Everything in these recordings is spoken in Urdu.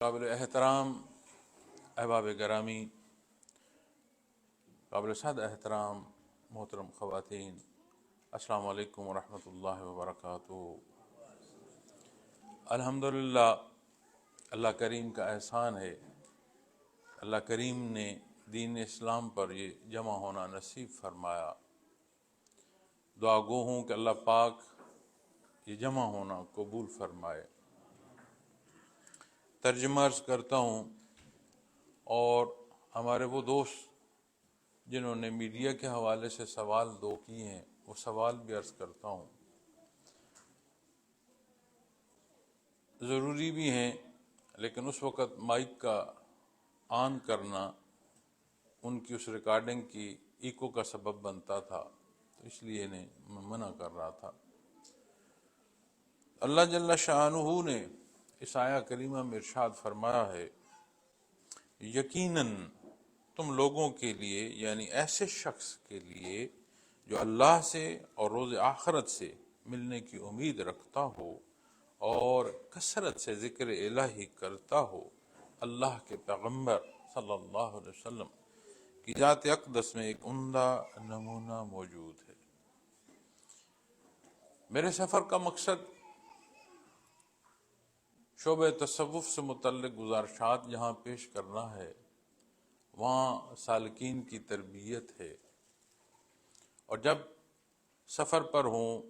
قابل احترام احباب گرامی، قابل صد احترام محترم خواتین، السلام علیکم ورحمۃ اللہ وبرکاتہ۔ الحمدللہ، اللہ کریم کا احسان ہے، اللہ کریم نے دین اسلام پر یہ جمع ہونا نصیب فرمایا۔ دعا گو ہوں کہ اللہ پاک یہ جمع ہونا قبول فرمائے۔ ترجمہ عرض کرتا ہوں، اور ہمارے وہ دوست جنہوں نے میڈیا کے حوالے سے سوال کیے ہیں وہ سوال بھی عرض کرتا ہوں، ضروری بھی ہیں، لیکن اس وقت مائک کا آن کرنا ان کی اس ریکارڈنگ کی ایکو کا سبب بنتا تھا، تو اس لیے انہیں میں منع کر رہا تھا۔ اللہ جل شانہ نے اس آیہ کریمہ میں ارشاد فرمایا ہے، یقیناً تم لوگوں کے لیے، یعنی ایسے شخص کے لیے جو اللہ سے اور روز آخرت سے ملنے کی امید رکھتا ہو اور کثرت سے ذکر الہی کرتا ہو، اللہ کے پیغمبر صلی اللہ علیہ وسلم کی ذات اقدس میں ایک عمدہ نمونہ موجود ہے۔ میرے سفر کا مقصد شعبہ تصوف سے متعلق گزارشات جہاں پیش کرنا ہے، وہاں سالکین کی تربیت ہے، اور جب سفر پر ہوں،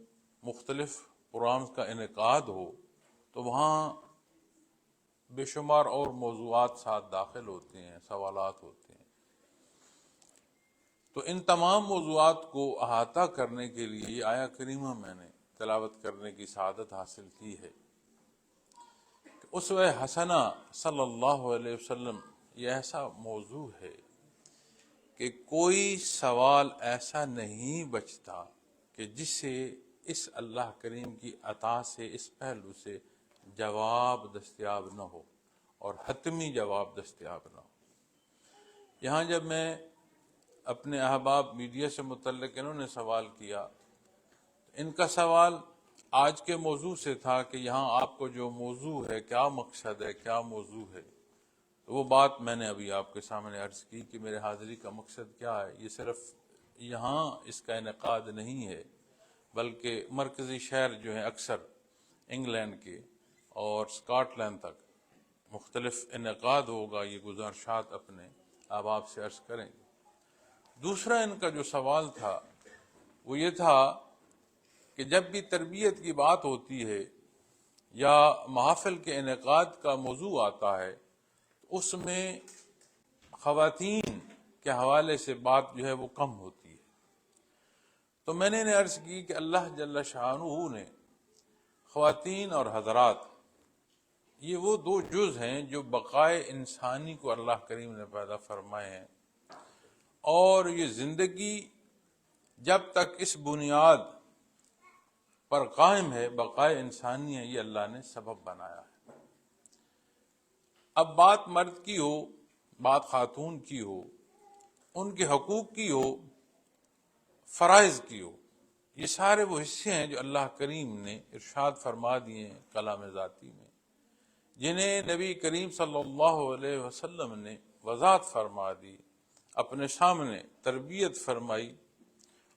مختلف پروگرامز کا انعقاد ہو، تو وہاں بے شمار اور موضوعات ساتھ داخل ہوتے ہیں، سوالات ہوتے ہیں۔ تو ان تمام موضوعات کو احاطہ کرنے کے لیے یہ آیہ کریمہ میں نے تلاوت کرنے کی سعادت حاصل کی ہے۔ اسوہ حسنہ صلی اللہ علیہ وسلم یہ ایسا موضوع ہے کہ کوئی سوال ایسا نہیں بچتا کہ جس سے اس اللہ کریم کی عطا سے، اس پہلو سے جواب دستیاب نہ ہو، اور حتمی جواب دستیاب نہ ہو۔ یہاں جب میں اپنے احباب میڈیا سے متعلق انہوں نے سوال کیا، ان کا سوال آج کے موضوع سے تھا کہ یہاں آپ کو جو موضوع ہے، کیا مقصد ہے، کیا موضوع ہے۔ تو وہ بات میں نے ابھی آپ کے سامنے عرض کی کہ میرے حاضری کا مقصد کیا ہے۔ یہ صرف یہاں اس کا انعقاد نہیں ہے، بلکہ مرکزی شہر جو ہیں اکثر انگلینڈ کے اور اسکاٹ لینڈ تک مختلف انعقاد ہوگا، یہ گزارشات اپنے احباب سے عرض کریں گے۔ دوسرا ان کا جو سوال تھا وہ یہ تھا کہ جب بھی تربیت کی بات ہوتی ہے یا محافل کے انعقاد کا موضوع آتا ہے، تو اس میں خواتین کے حوالے سے بات جو ہے وہ کم ہوتی ہے۔ تو میں نے انہیں عرض کی کہ اللہ جل شانہ نے خواتین اور حضرات، یہ وہ دو جز ہیں جو بقائے انسانی کو اللہ کریم نے پیدا فرمائے ہیں، اور یہ زندگی جب تک اس بنیاد پر قائم ہے، بقائے انسانی ہے، یہ اللہ نے سبب بنایا ہے۔ اب بات مرد کی ہو، بات خاتون کی ہو، ان کے حقوق کی ہو، فرائض کی ہو، یہ سارے وہ حصے ہیں جو اللہ کریم نے ارشاد فرما دیے ہیں کلام ذاتی میں، جنہیں نبی کریم صلی اللہ علیہ وسلم نے وضاحت فرما دی، اپنے سامنے تربیت فرمائی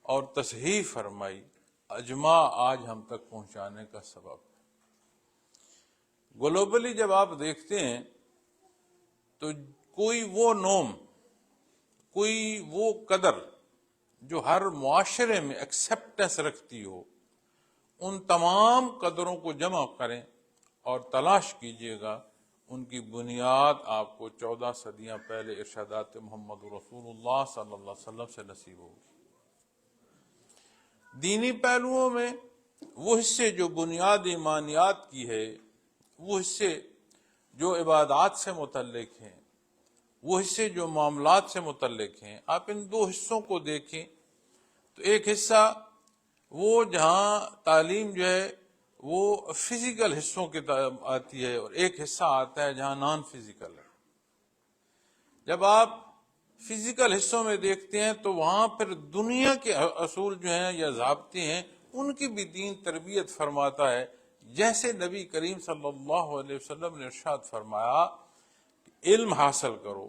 اور تصحیح فرمائی، اجماع آج ہم تک پہنچانے کا سبب ہے۔ گلوبلی جب آپ دیکھتے ہیں تو کوئی وہ نوم، کوئی وہ قدر جو ہر معاشرے میں ایکسیپٹنس رکھتی ہو، ان تمام قدروں کو جمع کریں اور تلاش کیجئے گا، ان کی بنیاد آپ کو 14 صدیاں پہلے ارشادات محمد رسول اللہ صلی اللہ علیہ وسلم سے نصیب ہوگی۔ دینی پہلوؤں میں وہ حصے جو بنیاد ایمانیات کی ہے، وہ حصے جو عبادات سے متعلق ہیں، وہ حصے جو معاملات سے متعلق ہیں، آپ ان دو حصوں کو دیکھیں تو ایک حصہ وہ جہاں تعلیم جو ہے وہ فزیکل حصوں کی آتی ہے، اور ایک حصہ آتا ہے جہاں نان فزیکل ہے۔ جب آپ فزیکل حصوں میں دیکھتے ہیں تو وہاں پھر دنیا کے اصول جو ہیں یا ضابطے ہیں، ان کی بھی دین تربیت فرماتا ہے، جیسے نبی کریم صلی اللہ علیہ وسلم نے ارشاد فرمایا کہ علم حاصل کرو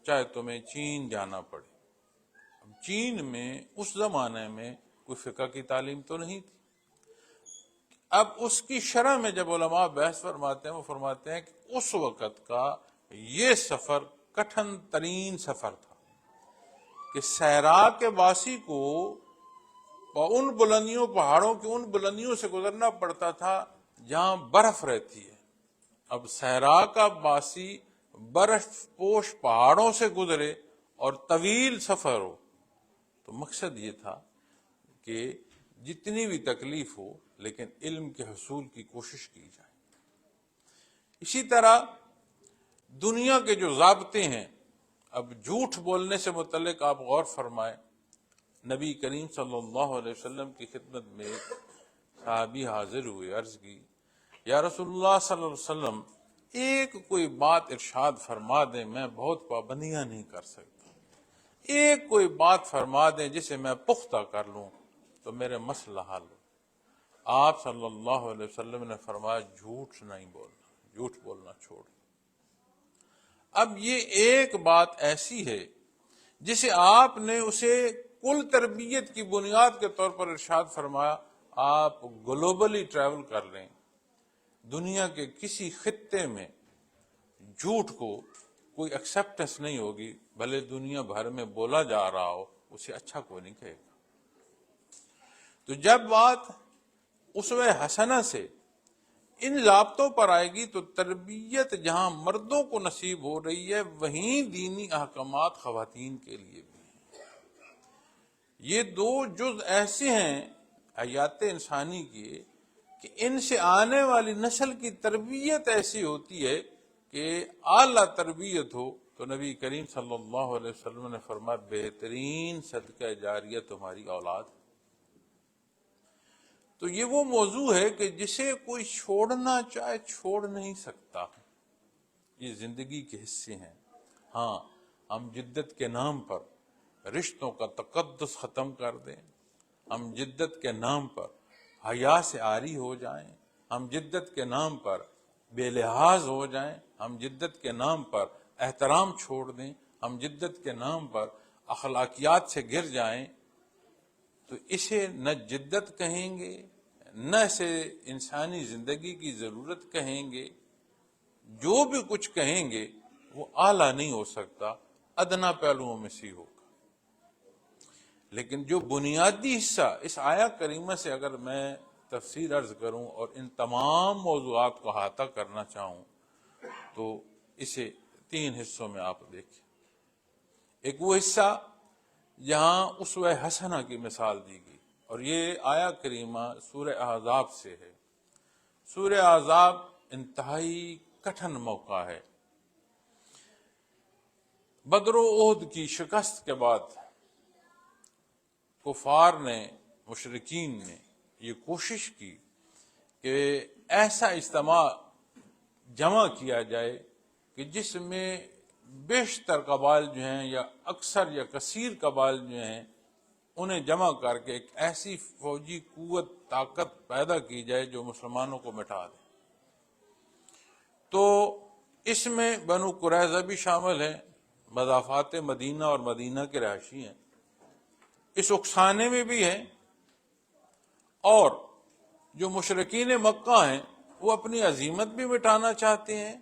چاہے تمہیں چین جانا پڑے۔ اب چین میں اس زمانے میں کوئی فقہ کی تعلیم تو نہیں تھی۔ اب اس کی شرح میں جب علماء بحث فرماتے ہیں، وہ فرماتے ہیں کہ اس وقت کا یہ سفر کٹھن ترین سفر تھا کہ صحرا کے باسی کو ان بلندیوں، پہاڑوں کی ان بلندیوں سے گزرنا پڑتا تھا جہاں برف رہتی ہے۔ اب صحرا کا باسی برف پوش پہاڑوں سے گزرے اور طویل سفر ہو، تو مقصد یہ تھا کہ جتنی بھی تکلیف ہو لیکن علم کے حصول کی کوشش کی جائے۔ اسی طرح دنیا کے جو ضابطے ہیں، اب جھوٹ بولنے سے متعلق آپ غور فرمائیں، نبی کریم صلی اللہ علیہ وسلم کی خدمت میں ایک صحابی حاضر ہوئے، عرض کی یا رسول اللہ صلی اللہ علیہ وسلم ایک کوئی بات ارشاد فرما دیں، میں بہت پابندیاں نہیں کر سکتا، ایک کوئی بات فرما دیں جسے میں پختہ کر لوں تو میرے مسئلہ حل ہو۔ آپ صلی اللہ علیہ وسلم نے فرمایا جھوٹ نہیں بولنا، جھوٹ بولنا چھوڑ۔ اب یہ ایک بات ایسی ہے جسے آپ نے اسے کل تربیت کی بنیاد کے طور پر ارشاد فرمایا، آپ گلوبلی ٹریول کر لیں، دنیا کے کسی خطے میں جھوٹ کو کوئی ایکسیپٹنس نہیں ہوگی، بھلے دنیا بھر میں بولا جا رہا ہو، اسے اچھا کوئی نہیں کہے گا۔ تو جب بات اسوہ حسنہ سے ان ضابطوں پر آئے گی تو تربیت جہاں مردوں کو نصیب ہو رہی ہے، وہیں دینی احکامات خواتین کے لیے بھی ہیں۔ یہ دو جز ایسے ہیں حیات انسانی کی کہ ان سے آنے والی نسل کی تربیت ایسی ہوتی ہے کہ اعلیٰ تربیت ہو تو نبی کریم صلی اللہ علیہ وسلم نے فرمایا بہترین صدقہ جاریہ تمہاری اولاد۔ تو یہ وہ موضوع ہے کہ جسے کوئی چھوڑنا چاہے چھوڑ نہیں سکتا، یہ زندگی کے حصے ہیں۔ ہاں، ہم جدت کے نام پر رشتوں کا تقدس ختم کر دیں، ہم جدت کے نام پر حیا سے عاری ہو جائیں، ہم جدت کے نام پر بے لحاظ ہو جائیں، ہم جدت کے نام پر احترام چھوڑ دیں، ہم جدت کے نام پر اخلاقیات سے گر جائیں، تو اسے نہ جدت کہیں گے، نہ اسے انسانی زندگی کی ضرورت کہیں گے۔ جو بھی کچھ کہیں گے وہ اعلیٰ نہیں ہو سکتا، ادنا پہلوؤں میں سے ہوگا۔ لیکن جو بنیادی حصہ اس آیہ کریمہ سے اگر میں تفسیر عرض کروں اور ان تمام موضوعات کو احاطہ کرنا چاہوں تو اسے تین حصوں میں آپ دیکھیں۔ ایک وہ حصہ جہاں اسوہ حسنہ کی مثال دی گئی، اور یہ آیہ کریمہ سورہ احزاب سے ہے۔ سورہ احزاب انتہائی کٹھن موقع ہے۔ بدر و احد کی شکست کے بعد کفار نے، مشرکین نے یہ کوشش کی کہ ایسا اجتماع جمع کیا جائے کہ جس میں بیشتر قبائل جو ہیں یا اکثر یا کثیر قبائل جو ہیں انہیں جمع کر کے ایک ایسی فوجی قوت طاقت پیدا کی جائے جو مسلمانوں کو مٹا دے۔ تو اس میں بنو قریظہ بھی شامل ہیں، مضافات مدینہ اور مدینہ کے رہائشی ہیں، اس اکسانے میں بھی ہیں، اور جو مشرکین مکہ ہیں وہ اپنی عزیمت بھی مٹانا چاہتے ہیں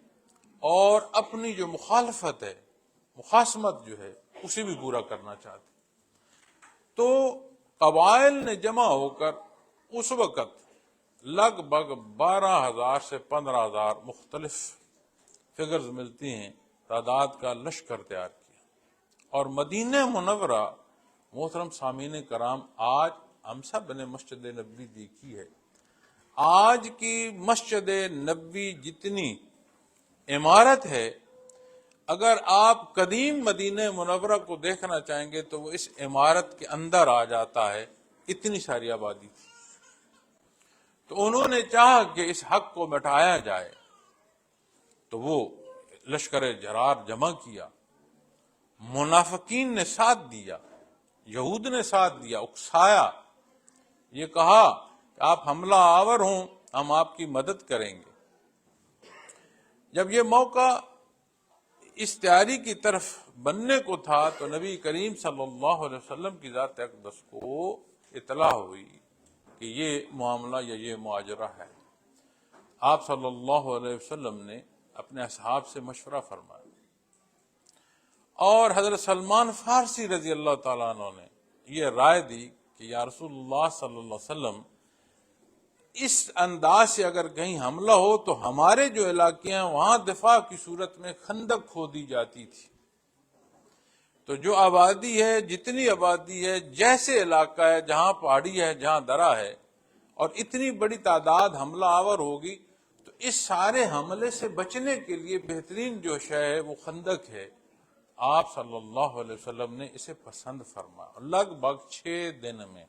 اور اپنی جو مخالفت ہے، مخاصمت جو ہے، اسے بھی پورا کرنا چاہتے ہیں۔ تو قبائل نے جمع ہو کر اس وقت لگ بھگ 12,000 سے 15,000 مختلف فگرز ملتی ہیں تعداد کا لشکر تیار کیا، اور مدینہ منورہ، محترم سامعین کرام، آج ہم سب نے مسجد نبوی دیکھی ہے، آج کی مسجد نبوی جتنی عمارت ہے، اگر آپ قدیم مدینہ منورہ کو دیکھنا چاہیں گے تو وہ اس عمارت کے اندر آ جاتا ہے، اتنی ساری آبادی تھی۔ تو انہوں نے چاہا کہ اس حق کو مٹایا جائے، تو وہ لشکر جرار جمع کیا، منافقین نے ساتھ دیا، یہود نے ساتھ دیا، اکسایا، یہ کہا کہ آپ حملہ آور ہوں ہم آپ کی مدد کریں گے۔ جب یہ موقع اس تیاری کی طرف بننے کو تھا تو نبی کریم صلی اللہ علیہ وسلم کی ذات اقدس کو اطلاع ہوئی کہ یہ معاملہ یا یہ ماجرا ہے۔ آپ صلی اللہ علیہ وسلم نے اپنے اصحاب سے مشورہ فرمایا، اور حضرت سلمان فارسی رضی اللہ تعالیٰ عنہ نے یہ رائے دی کہ یا رسول اللہ صلی اللہ علیہ وسلم، اس انداز سے اگر کہیں حملہ ہو تو ہمارے جو علاقے ہیں وہاں دفاع کی صورت میں خندق کھودی جاتی تھی، تو جو آبادی ہے، جتنی آبادی ہے، جیسے علاقہ ہے، جہاں پہاڑی ہے، جہاں درہ ہے، اور اتنی بڑی تعداد حملہ آور ہوگی، تو اس سارے حملے سے بچنے کے لیے بہترین جو شے ہے وہ خندق ہے۔ آپ صلی اللہ علیہ وسلم نے اسے پسند فرمایا۔ لگ بھگ 6 دن میں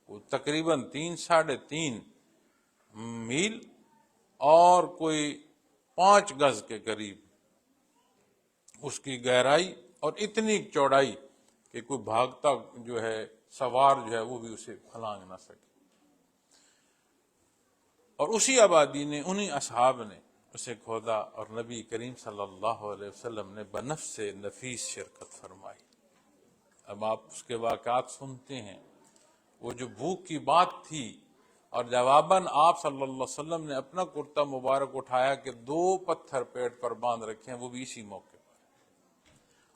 وہ تقریباً 3-3.5 میل اور کوئی 5 گز کے قریب اس کی گہرائی اور اتنی چوڑائی کہ کوئی بھاگتا جو ہے سوار جو ہے وہ بھی اسے پھلانگ نہ سکے، اور اسی آبادی نے، انہی اصحاب نے اسے کھودا، اور نبی کریم صلی اللہ علیہ وسلم نے بنفس نفیس شرکت فرمائی۔ اب آپ اس کے واقعات سنتے ہیں، وہ جو بھوک کی بات تھی، اور جواباً آپ صلی اللہ علیہ وسلم نے اپنا کرتا مبارک اٹھایا کہ 2 پتھر پیٹ پر باندھ رکھے ہیں، وہ بھی اسی موقع پر،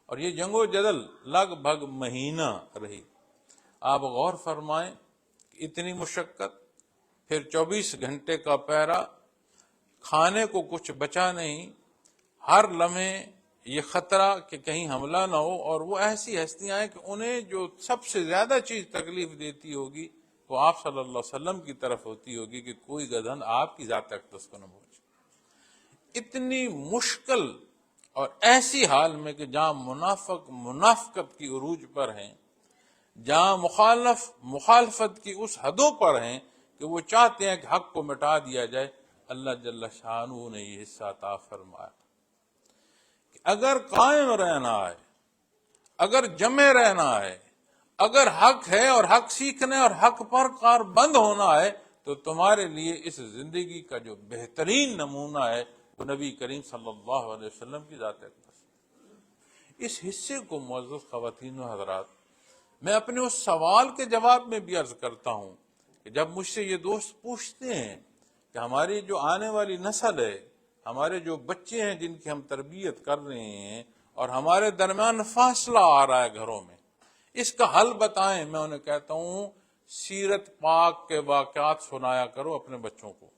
اور یہ جنگ و جدل لگ بھگ مہینہ رہی۔ آپ غور فرمائیں کہ اتنی مشقت، پھر 24 گھنٹے کا پہرا، کھانے کو کچھ بچا نہیں، ہر لمحے یہ خطرہ کہ کہیں حملہ نہ ہو، اور وہ ایسی ہستیاں ہیں کہ انہیں جو سب سے زیادہ چیز تکلیف دیتی ہوگی وہ آپ صلی اللہ علیہ وسلم کی طرف ہوتی ہوگی کہ کوئی گدھن آپ کی ذات اقدس کو نہ پہنچے۔ اتنی مشکل اور ایسی حال میں کہ جہاں منافقت کی عروج پر ہیں، جہاں مخالفت کی اس حدوں پر ہیں کہ وہ چاہتے ہیں کہ حق کو مٹا دیا جائے، اللہ جل شانہ نے یہ حصہ عطا فرمایا کہ اگر قائم رہنا ہے، اگر جمع رہنا ہے، اگر حق ہے اور حق سیکھنے اور حق پر کار بند ہونا ہے، تو تمہارے لیے اس زندگی کا جو بہترین نمونہ ہے وہ نبی کریم صلی اللہ علیہ وسلم کی ذات اقدس۔ اس حصے کو معزز خواتین و حضرات، میں اپنے اس سوال کے جواب میں بھی عرض کرتا ہوں کہ جب مجھ سے یہ دوست پوچھتے ہیں کہ ہماری جو آنے والی نسل ہے، ہمارے جو بچے ہیں جن کی ہم تربیت کر رہے ہیں، اور ہمارے درمیان فاصلہ آ رہا ہے گھروں میں، اس کا حل بتائیں، میں انہیں کہتا ہوں سیرت پاک کے واقعات سنایا کرو اپنے بچوں کو۔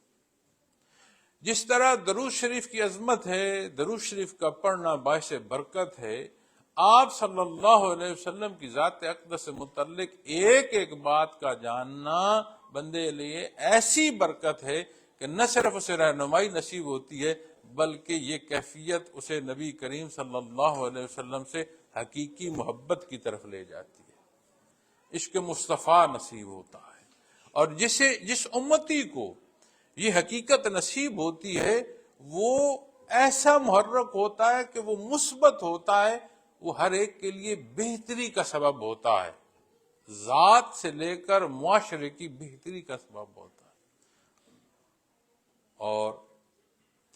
جس طرح درود شریف کی عظمت ہے، درود شریف کا پڑھنا باعث برکت ہے، آپ صلی اللہ علیہ وسلم کی ذات اقدس سے متعلق ایک ایک بات کا جاننا بندے لیے ایسی برکت ہے کہ نہ صرف اسے رہنمائی نصیب ہوتی ہے، بلکہ یہ کیفیت اسے نبی کریم صلی اللہ علیہ وسلم سے حقیقی محبت کی طرف لے جاتی ہے، عشق مصطفیٰ نصیب ہوتا ہے۔ اور جس امتی کو یہ حقیقت نصیب ہوتی ہے وہ ایسا محرک ہوتا ہے کہ وہ مثبت ہوتا ہے، وہ ہر ایک کے لیے بہتری کا سبب ہوتا ہے، ذات سے لے کر معاشرے کی بہتری کا سبب ہوتا ہے۔ اور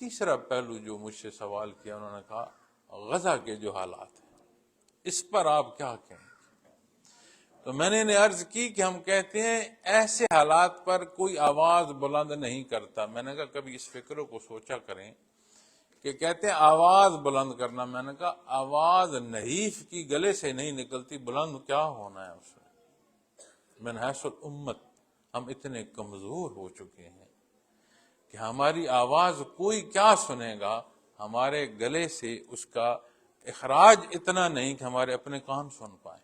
تیسرا پہلو جو مجھ سے سوال کیا، انہوں نے کہا غزہ کے جو حالات ہیں اس پر آپ کیا کہیں؟ تو میں نے انہیں عرض کی کہ ہم کہتے ہیں ایسے حالات پر کوئی آواز بلند نہیں کرتا۔ میں نے کہا کبھی اس فکر کو سوچا کریں کہ کہتے ہیں آواز بلند کرنا، میں نے کہا آواز نحیف کی گلے سے نہیں نکلتی، بلند کیا ہونا ہے اس میں؟ من حیث الامت ہم اتنے کمزور ہو چکے ہیں کہ ہماری آواز کوئی کیا سنے گا، ہمارے گلے سے اس کا اخراج اتنا نہیں کہ ہمارے اپنے کان سن پائیں۔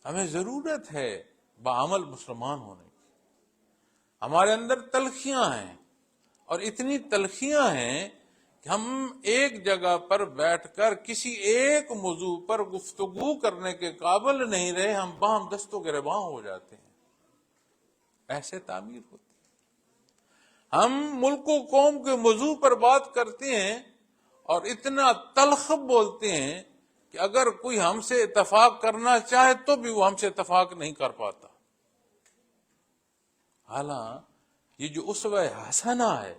ہمیں ضرورت ہے بعمل مسلمان ہونے کی۔ ہمارے اندر تلخیاں ہیں، اور اتنی تلخیاں ہیں کہ ہم ایک جگہ پر بیٹھ کر کسی ایک موضوع پر گفتگو کرنے کے قابل نہیں رہے، ہم باہم دست و گریباں ہو جاتے ہیں۔ ایسے تعمیر ہوتی ہے۔ ہم ملک و قوم کے موضوع پر بات کرتے ہیں اور اتنا تلخ بولتے ہیں کہ اگر کوئی ہم سے اتفاق کرنا چاہے تو بھی وہ ہم سے اتفاق نہیں کر پاتا۔ حالانکہ یہ جو اسوہ حسنہ ہے،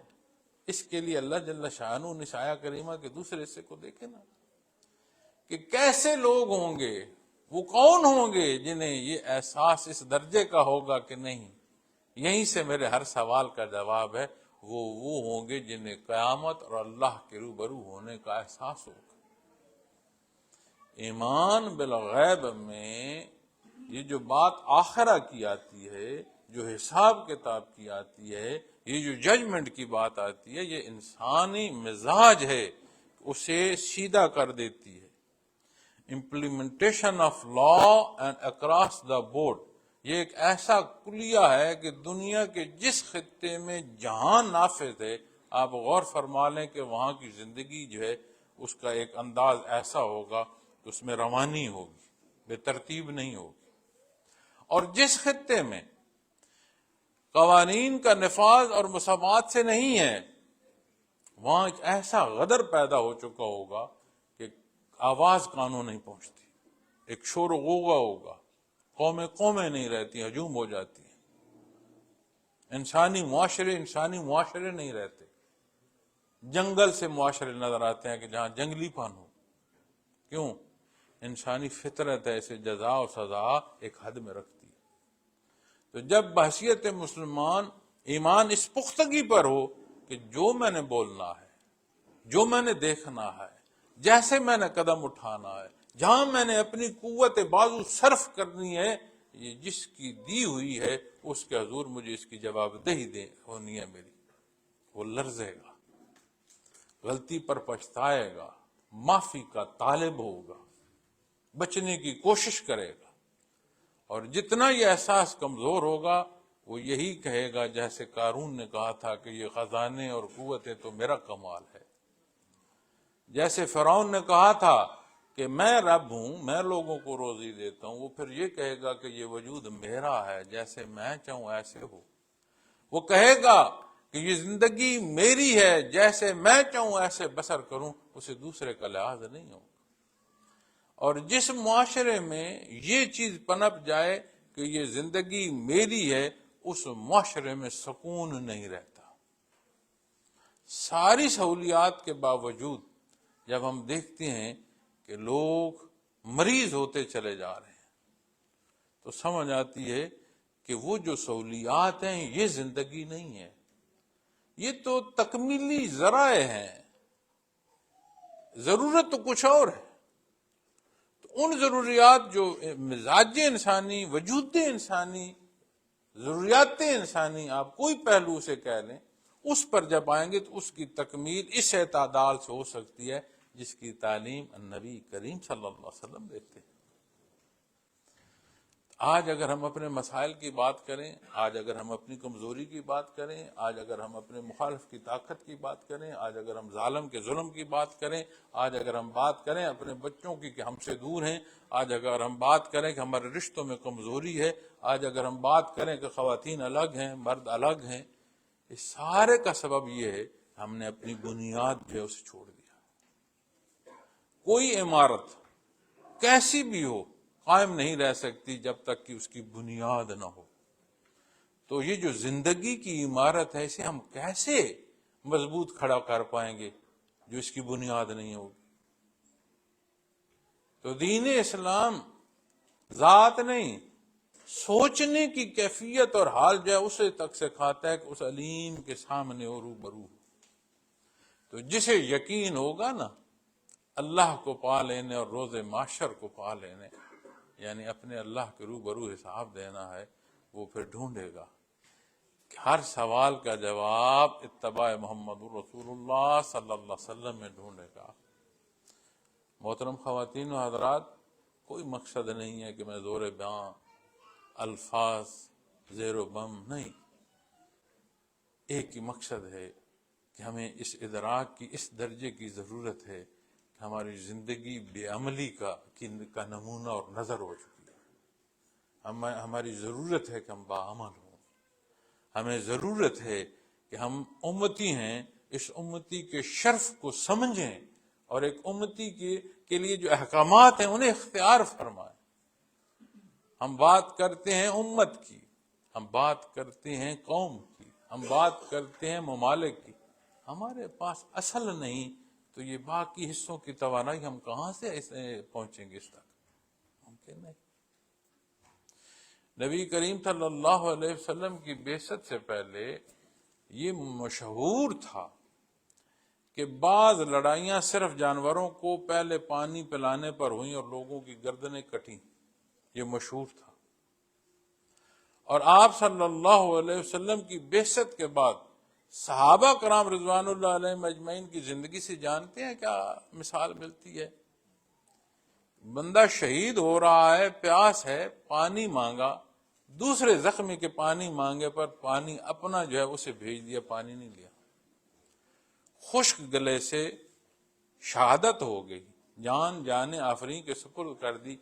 اس کے لیے اللہ جل شانہ نے آیہ کریمہ کے دوسرے حصے کو دیکھے نا، کہ کیسے لوگ ہوں گے، وہ کون ہوں گے جنہیں یہ احساس اس درجے کا ہوگا کہ نہیں، یہیں سے میرے ہر سوال کا جواب ہے، وہ ہوں گے جنہیں قیامت اور اللہ کے روبرو ہونے کا احساس ہوگا۔ ایمان بالغیب میں یہ جو بات آخرہ کی آتی ہے، جو حساب کتاب کی آتی ہے، یہ جو ججمنٹ کی بات آتی ہے، یہ انسانی مزاج ہے، اسے سیدھا کر دیتی ہے۔ Implementation of law and across the board, یہ ایک ایسا کلیہ ہے کہ دنیا کے جس خطے میں جہاں نافذ ہے، آپ غور فرما لیں کہ وہاں کی زندگی جو ہے اس کا ایک انداز ایسا ہوگا کہ اس میں روانی ہوگی، بے ترتیب نہیں ہوگی۔ اور جس خطے میں قوانین کا نفاذ اور مساوات سے نہیں ہے، وہاں ایک ایسا غدر پیدا ہو چکا ہوگا کہ آواز کانوں نہیں پہنچتی، ایک شور و غوغا ہوگا، قومیں نہیں رہتی، ہجوم ہو جاتی ہیں، انسانی معاشرے نہیں رہتے، جنگل سے معاشرے نظر آتے ہیں کہ جہاں جنگلی پن ہو۔ کیوں؟ انسانی فطرت ہے اسے جزا و سزا ایک حد میں رکھتی ہے۔ تو جب بحیثیت مسلمان ایمان اس پختگی پر ہو کہ جو میں نے بولنا ہے، جو میں نے دیکھنا ہے، جیسے میں نے قدم اٹھانا ہے، جہاں میں نے اپنی قوت بازو صرف کرنی ہے، یہ جس کی دی ہوئی ہے اس کے حضور مجھے اس کی جواب دہی ہونی ہے میری، وہ لرزے گا، غلطی پر پچھتائے گا، معافی کا طالب ہوگا، بچنے کی کوشش کرے گا، اور جتنا یہ احساس کمزور ہوگا وہ یہی کہے گا جیسے قارون نے کہا تھا کہ یہ خزانے اور قوتیں تو میرا کمال ہے، جیسے فرعون نے کہا تھا کہ میں رب ہوں، میں لوگوں کو روزی دیتا ہوں، وہ پھر یہ کہے گا کہ یہ وجود میرا ہے، جیسے میں چاہوں ایسے ہو۔ وہ کہے گا کہ یہ زندگی میری ہے، جیسے میں چاہوں ایسے بسر کروں، اسے دوسرے کا لحاظ نہیں ہو۔ اور جس معاشرے میں یہ چیز پنپ جائے کہ یہ زندگی میری ہے، اس معاشرے میں سکون نہیں رہتا۔ ساری سہولیات کے باوجود جب ہم دیکھتے ہیں کہ لوگ مریض ہوتے چلے جا رہے ہیں، تو سمجھ آتی ہے کہ وہ جو سہولیات ہیں یہ زندگی نہیں ہے، یہ تو تکمیلی ذرائع ہیں، ضرورت تو کچھ اور ہے۔ تو ان ضروریات جو مزاج انسانی، وجود انسانی، ضروریات انسانی، آپ کوئی پہلو سے کہہ لیں، اس پر جب آئیں گے تو اس کی تکمیل اس اعتدال سے ہو سکتی ہے جس کی تعلیم النبی کریم صلی اللہ علیہ وسلم دیتے ہیں۔ آج اگر ہم اپنے مسائل کی بات کریں، آج اگر ہم اپنی کمزوری کی بات کریں، آج اگر ہم اپنے مخالف کی طاقت کی بات کریں، آج اگر ہم ظالم کے ظلم کی بات کریں، آج اگر ہم بات کریں اپنے بچوں کی کہ ہم سے دور ہیں، آج اگر ہم بات کریں کہ ہمارے رشتوں میں کمزوری ہے، آج اگر ہم بات کریں کہ خواتین الگ ہیں، مرد الگ ہیں، اس سارے کا سبب یہ ہے ہم نے اپنی بنیاد جو ہے اسے چھوڑ دیا۔ کوئی عمارت کیسی بھی ہو قائم نہیں رہ سکتی جب تک کہ اس کی بنیاد نہ ہو۔ تو یہ جو زندگی کی عمارت ہے اسے ہم کیسے مضبوط کھڑا کر پائیں گے جو اس کی بنیاد نہیں ہوگی؟ تو دین اسلام ذات نہیں، سوچنے کی کیفیت اور حال جو ہے اسے تک سکھاتا ہے کہ اس علیم کے سامنے اور روبرو۔ تو جسے یقین ہوگا نا اللہ کو پا لینے اور روز محشر کو پا لینے، یعنی اپنے اللہ کے روبرو حساب دینا ہے، وہ پھر ڈھونڈے گا کہ ہر سوال کا جواب اتباع محمد رسول اللہ صلی اللہ علیہ وسلم میں ڈھونڈے گا۔ محترم خواتین و حضرات، کوئی مقصد نہیں ہے کہ میں زور بیان، الفاظ، زیر و بم نہیں، ایک ہی مقصد ہے کہ ہمیں اس ادراک کی اس درجے کی ضرورت ہے کہ ہماری زندگی بے عملی کا نمونہ اور نظر ہو چکی ہے۔ ہماری ضرورت ہے کہ ہم باعمل ہوں، ہمیں ضرورت ہے کہ ہم امتی ہیں، اس امتی کے شرف کو سمجھیں اور ایک امتی کے لیے جو احکامات ہیں انہیں اختیار فرمائیں۔ ہم بات کرتے ہیں امت کی، ہم بات کرتے ہیں قوم کی، ہم بات کرتے ہیں ممالک کی، ہمارے پاس اصل نہیں تو یہ باقی حصوں کی توانائی ہم کہاں سے پہنچیں گے اس تک؟ ممکن نہیں۔ نبی کریم صلی اللہ علیہ وسلم کی بعثت سے پہلے یہ مشہور تھا کہ بعض لڑائیاں صرف جانوروں کو پہلے پانی پلانے پر ہوئیں اور لوگوں کی گردنیں کٹیں، یہ مشہور تھا۔ اور آپ صلی اللہ علیہ وسلم کی بعثت کے بعد صحابہ کرام رضوان اللہ علیہم اجمعین کی زندگی سے جانتے ہیں کیا مثال ملتی ہے؟ بندہ شہید ہو رہا ہے، پیاس ہے، پانی مانگا، دوسرے زخمی کے پانی مانگے پر پانی اپنا جو ہے اسے بھیج دیا، پانی نہیں لیا، خشک گلے سے شہادت ہو گئی، جان جانے آفرین کے سپرد کر دی،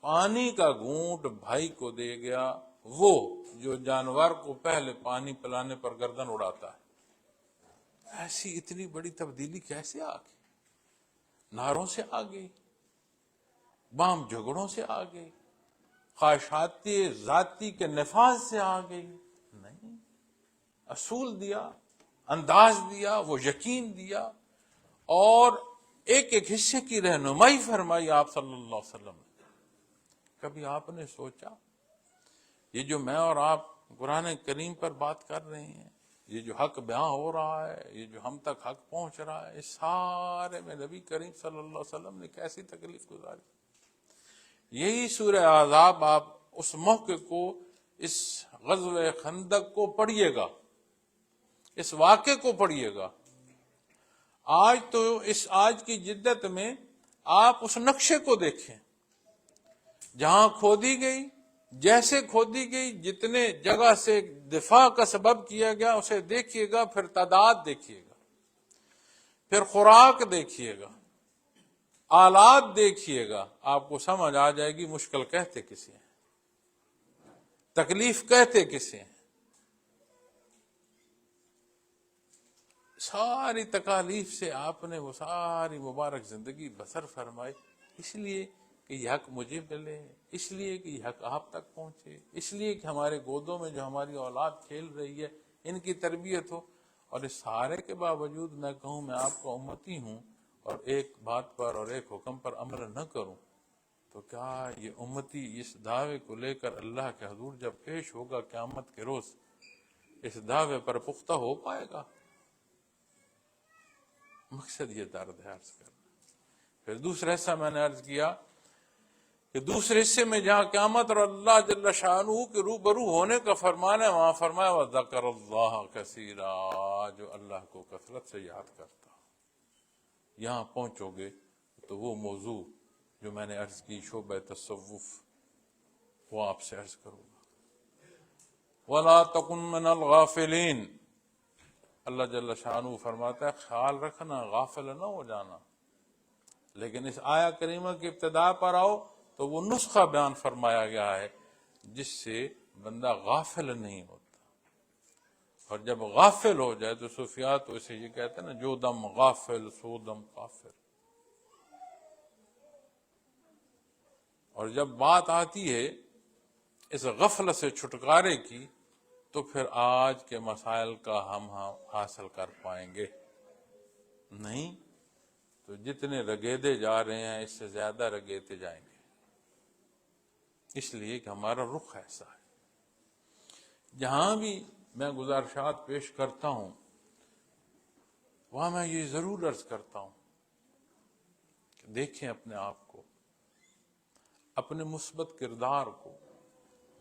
پانی کا گھونٹ بھائی کو دے گیا، وہ جو جانور کو پہلے پانی پلانے پر گردن اڑاتا ہے۔ ایسی اتنی بڑی تبدیلی کیسے آ گئی؟ ناروں سے آ گئی، بام جھگڑوں سے آ گئی، خواہشاتی ذاتی کے نفاذ سے آ گئی؟ نہیں، اصول دیا، انداز دیا، وہ یقین دیا، اور ایک ایک حصے کی رہنمائی فرمائی آپ صلی اللہ علیہ وسلم نے۔ کبھی آپ نے سوچا یہ جو میں اور آپ قرآن کریم پر بات کر رہے ہیں، یہ جو حق بیان ہو رہا ہے، یہ جو ہم تک حق پہنچ رہا ہے، اس سارے میں نبی کریم صلی اللہ علیہ وسلم نے کیسی تکلیف گزاری؟ یہی سورہ احزاب آپ اس موقع کو، اس غزوہ خندق کو پڑھیے گا، اس واقعے کو پڑھیے گا۔ آج تو اس آج کی جدت میں آپ اس نقشے کو دیکھیں، جہاں کھودی گئی، جیسے کھودی گئی، جتنے جگہ سے دفاع کا سبب کیا گیا اسے دیکھیے گا، پھر تعداد دیکھیے گا، پھر خوراک دیکھیے گا، آلات دیکھیے گا، آپ کو سمجھ آ جائے گی مشکل کہتے کسے ہیں، تکلیف کہتے کسے ہیں۔ ساری تکالیف سے آپ نے وہ ساری مبارک زندگی بسر فرمائی، اس لیے کہ یہ حق مجھے ملے، اس لیے کہ یہ حق آپ تک پہنچے، اس لیے کہ ہمارے گودوں میں جو ہماری اولاد کھیل رہی ہے ان کی تربیت ہو۔ اور اس سارے کے باوجود میں کہوں میں آپ کا امتی ہوں اور ایک بات پر اور ایک حکم پر عمل نہ کروں، تو کیا یہ امتی اس دعوے کو لے کر اللہ کے حضور جب پیش ہوگا قیامت کے روز اس دعوے پر پختہ ہو پائے گا؟ مقصد یہ درد ہے عرض کرنا۔ پھر دوسرا حصہ میں نے عرض کیا کہ دوسرے حصے میں جہاں قیامت اور اللہ جل شانہ کے روبرو ہونے کا فرمان ہے، وہاں فرمایا وَذَكَرَ اللَّهَ كَثِيرًا، جو اللہ کو کثرت سے یاد کرتا۔ یہاں پہنچو گے تو وہ موضوع جو میں نے عرض کی شعبہ تصوف، وہ آپ سے عرض کروں گا۔ وَلَا تَكُن مِّنَ الْغَافِلِينَ، اللہ جل شانہ فرماتا ہے خیال رکھنا، غافل نہ ہو جانا۔ لیکن اس آیہ کریمہ کی ابتدا پر آؤ تو وہ نسخہ بیان فرمایا گیا ہے جس سے بندہ غافل نہیں ہوتا۔ اور جب غافل ہو جائے تو صوفیاء تو اسے یہ کہتے ہیں نا، جو دم غافل سو دم کافر۔ اور جب بات آتی ہے اس غفلت سے چھٹکارے کی تو پھر آج کے مسائل کا ہم حاصل کر پائیں گے نہیں، تو جتنے رگیدے جا رہے ہیں اس سے زیادہ رگیدے جائیں گے، اس لیے کہ ہمارا رخ ایسا ہے۔ جہاں بھی میں گزارشات پیش کرتا ہوں وہاں میں یہ ضرور عرض کرتا ہوں کہ دیکھیں اپنے آپ کو، اپنے مثبت کردار کو۔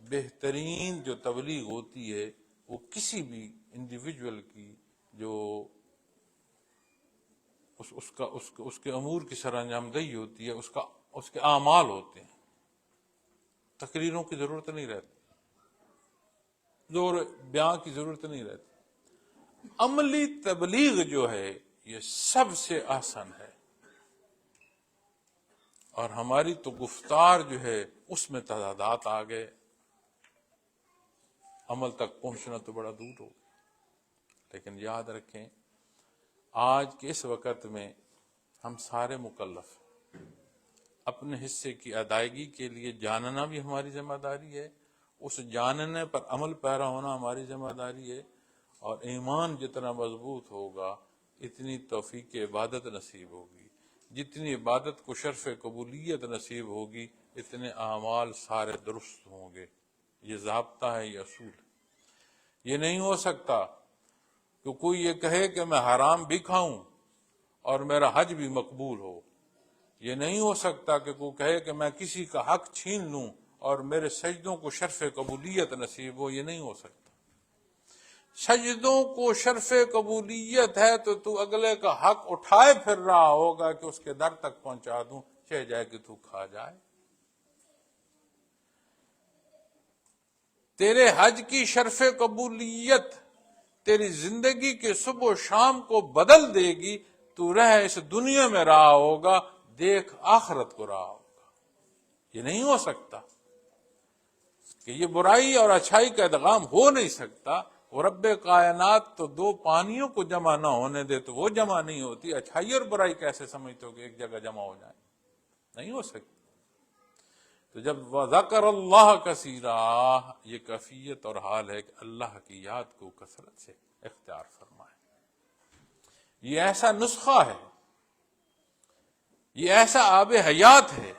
بہترین جو تبلیغ ہوتی ہے وہ کسی بھی انڈیویجول کی جو اس کے امور کی سر انجام دہی ہوتی ہے، اس کے اعمال ہوتے ہیں۔ تقریروں کی ضرورت نہیں رہتی، زور بیان کی ضرورت نہیں رہتی۔ عملی تبلیغ جو ہے یہ سب سے آسان ہے، اور ہماری تو گفتار جو ہے اس میں تعداد آ گئے، عمل تک پہنچنا تو بڑا دور ہو۔ لیکن یاد رکھیں آج کے اس وقت میں ہم سارے مکلف ہیں، اپنے حصے کی ادائیگی کے لیے جاننا بھی ہماری ذمہ داری ہے، اس جاننے پر عمل پیرا ہونا ہماری ذمہ داری ہے، اور ایمان جتنا مضبوط ہوگا اتنی توفیق عبادت نصیب ہوگی، جتنی عبادت کو شرف قبولیت نصیب ہوگی اتنے اعمال سارے درست ہوں گے۔ یہ ضابطہ ہے، یہ اصول ہے۔ یہ نہیں ہو سکتا کہ کوئی یہ کہے کہ میں حرام بھی کھاؤں اور میرا حج بھی مقبول ہو۔ یہ نہیں ہو سکتا کہ کوئی کہے کہ میں کسی کا حق چھین لوں اور میرے سجدوں کو شرف قبولیت نصیب ہو۔ یہ نہیں ہو سکتا۔ سجدوں کو شرف قبولیت ہے تو تو اگلے کا حق اٹھائے پھر رہا ہوگا کہ اس کے در تک پہنچا دوں، چاہے جائے کہ تو کھا جائے۔ تیرے حج کی شرف قبولیت تیری زندگی کے صبح و شام کو بدل دے گی۔ تو رہ اس دنیا میں رہا ہوگا، دیکھ آخرت کو رہا ہوگا۔ یہ نہیں ہو سکتا کہ یہ برائی اور اچھائی کا ادغام ہو نہیں سکتا۔ اور رب کائنات تو دو پانیوں کو جمع نہ ہونے دے تو وہ جمع نہیں ہوتی، اچھائی اور برائی کیسے سمجھتے ہو کہ ایک جگہ جمع ہو جائیں؟ نہیں ہو سکتی۔ تو جب وذکر اللہ کثیرا، یہ کیفیت اور حال ہے کہ اللہ کی یاد کو کثرت سے اختیار فرمائے۔ یہ ایسا نسخہ ہے، یہ ایسا آب حیات ہے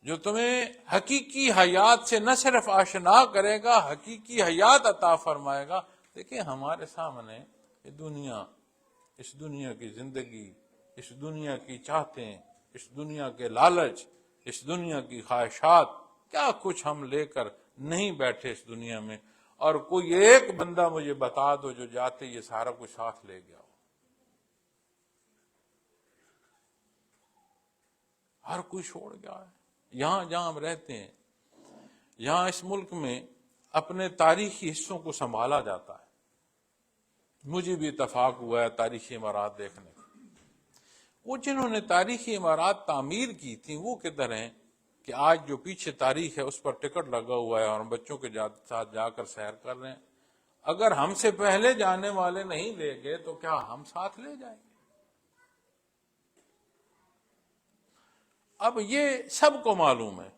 جو تمہیں حقیقی حیات سے نہ صرف آشنا کرے گا، حقیقی حیات عطا فرمائے گا۔ دیکھیں ہمارے سامنے یہ دنیا، اس دنیا کی زندگی، اس دنیا کی چاہتیں، اس دنیا کے لالچ، اس دنیا کی خواہشات، کیا کچھ ہم لے کر نہیں بیٹھے اس دنیا میں۔ اور کوئی ایک بندہ مجھے بتا دو جو جاتے یہ سارا کچھ ساتھ لے گیا ہو۔ ہر کوئی چھوڑ گیا ہے۔ یہاں جہاں ہم رہتے ہیں، یہاں اس ملک میں اپنے تاریخی حصوں کو سنبھالا جاتا ہے۔ مجھے بھی اتفاق ہوا ہے تاریخی عمارات دیکھنے کا۔ وہ جنہوں نے تاریخی عمارات تعمیر کی تھیں وہ کدھر ہیں کہ آج جو پیچھے تاریخ ہے اس پر ٹکٹ لگا ہوا ہے اور ہم بچوں کے ساتھ جا کر سیر کر رہے ہیں۔ اگر ہم سے پہلے جانے والے نہیں لے گئے تو کیا ہم ساتھ لے جائیں گے؟ اب یہ سب کو معلوم ہے،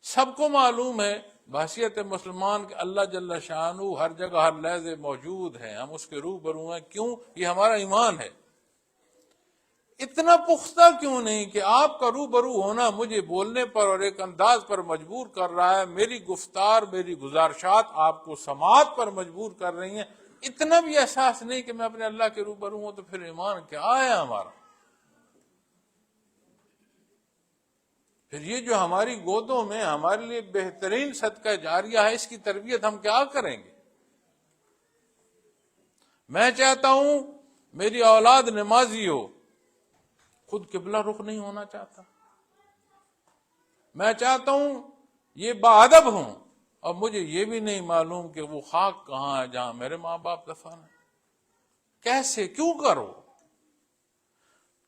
سب کو معلوم ہے بحیثیت مسلمان کہ اللہ جل شانہ ہر جگہ ہر لحظے موجود ہے، ہم اس کے روبرو ہیں۔ کیوں؟ یہ ہمارا ایمان ہے۔ اتنا پختہ کیوں نہیں کہ آپ کا روبرو ہونا مجھے بولنے پر اور ایک انداز پر مجبور کر رہا ہے، میری گفتار، میری گزارشات آپ کو سماعت پر مجبور کر رہی ہیں۔ اتنا بھی احساس نہیں کہ میں اپنے اللہ کے روبرو ہوں، تو پھر ایمان کیا ہے ہمارا؟ پھر یہ جو ہماری گودوں میں ہمارے لیے بہترین صدقہ جاریہ ہے، اس کی تربیت ہم کیا کریں گے؟ میں چاہتا ہوں میری اولاد نمازی ہو، خود قبلہ رخ نہیں ہونا چاہتا۔ میں چاہتا ہوں یہ باادب ہوں اور مجھے یہ بھی نہیں معلوم کہ وہ خاک کہاں ہے جہاں میرے ماں باپ دفن ہیں۔ کیسے؟ کیوں کرو؟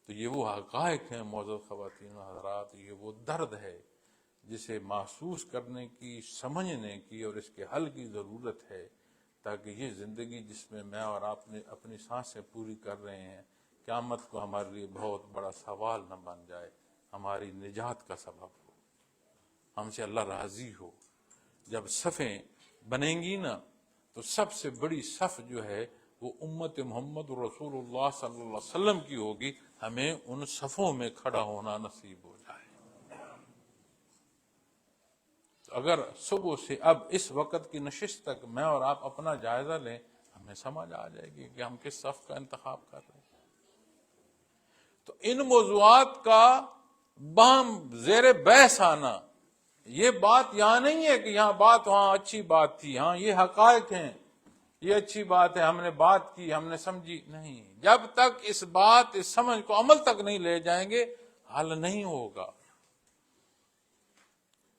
تو یہ وہ حقائق ہیں معزز خواتین و حضرات، یہ وہ درد ہے جسے محسوس کرنے کی، سمجھنے کی اور اس کے حل کی ضرورت ہے، تاکہ یہ زندگی جس میں میں اور آپ نے اپنی سانسیں پوری کر رہے ہیں، قیامت کو ہمارے لیے بہت بڑا سوال نہ بن جائے، ہماری نجات کا سبب ہو، ہم سے اللہ راضی ہو۔ جب صفیں بنیں گی نا تو سب سے بڑی صف جو ہے وہ امت محمد رسول اللہ صلی اللہ علیہ وسلم کی ہوگی۔ ہمیں ان صفوں میں کھڑا ہونا نصیب ہو جائے۔ تو اگر صبح سے اب اس وقت کی نشست تک میں اور آپ اپنا جائزہ لیں، ہمیں سمجھ آ جائے گی کہ ہم کس صف کا انتخاب کر رہے ہیں۔ تو ان موضوعات کا باہم زیر بحث آنا، یہ بات یہاں نہیں ہے کہ یہاں بات وہاں اچھی بات تھی، ہاں یہ حقائق ہیں، یہ اچھی بات ہے، ہم نے بات کی، ہم نے سمجھی، نہیں۔ جب تک اس بات، اس سمجھ کو عمل تک نہیں لے جائیں گے حل نہیں ہوگا۔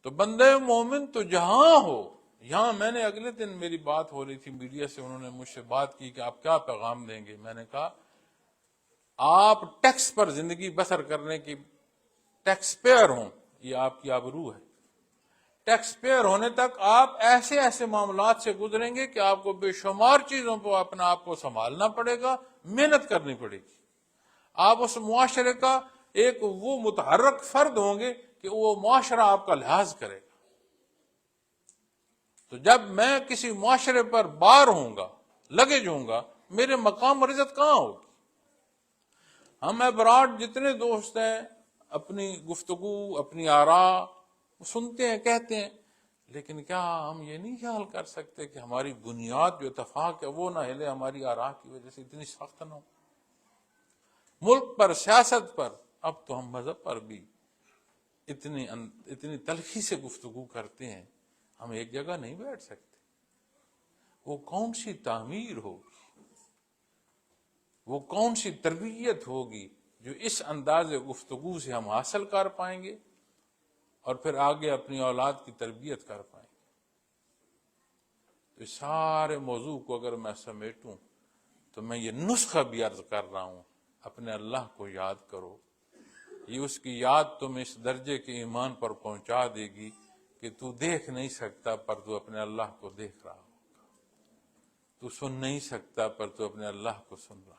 تو بندے مومن تو جہاں ہو، یہاں میں نے اگلے دن میری بات ہو رہی تھی میڈیا سے، انہوں نے مجھ سے بات کی کہ آپ کیا پیغام دیں گے۔ میں نے کہا آپ ٹیکس پر زندگی بسر کرنے کی ٹیکس پیئر ہوں، یہ آپ کی آبرو ہے۔ ٹیکس پیئر ہونے تک آپ ایسے ایسے معاملات سے گزریں گے کہ آپ کو بے شمار چیزوں پر اپنا آپ کو سنبھالنا پڑے گا، محنت کرنی پڑے گی۔ آپ اس معاشرے کا ایک وہ متحرک فرد ہوں گے کہ وہ معاشرہ آپ کا لحاظ کرے گا۔ تو جب میں کسی معاشرے پر بار ہوں گا، لگے جوں گا، میرے مقام اور عزت کہاں ہوگی؟ ہم ابراڈ جتنے دوست ہیں اپنی گفتگو، اپنی آراء سنتے ہیں، کہتے ہیں، لیکن کیا ہم یہ نہیں خیال کر سکتے کہ ہماری بنیاد جو اتفاق ہے وہ نہ ہلے ہماری آراء کی وجہ سے اتنی سخت نہ ہو؟ ملک پر، سیاست پر، اب تو ہم مذہب پر بھی اتنی تلخی سے گفتگو کرتے ہیں، ہم ایک جگہ نہیں بیٹھ سکتے۔ وہ کون سی تعمیر ہوگی، وہ کون سی تربیت ہوگی جو اس انداز گفتگو سے ہم حاصل کر پائیں گے اور پھر آگے اپنی اولاد کی تربیت کر پائیں گے؟ تو اس سارے موضوع کو اگر میں سمیٹوں تو میں یہ نسخہ بھی عرض کر رہا ہوں، اپنے اللہ کو یاد کرو۔ یہ اس کی یاد تمہیں اس درجے کے ایمان پر پہنچا دے گی کہ تو دیکھ نہیں سکتا پر تو اپنے اللہ کو دیکھ رہا ہو، تو سن نہیں سکتا پر تو اپنے اللہ کو سن رہا ہو،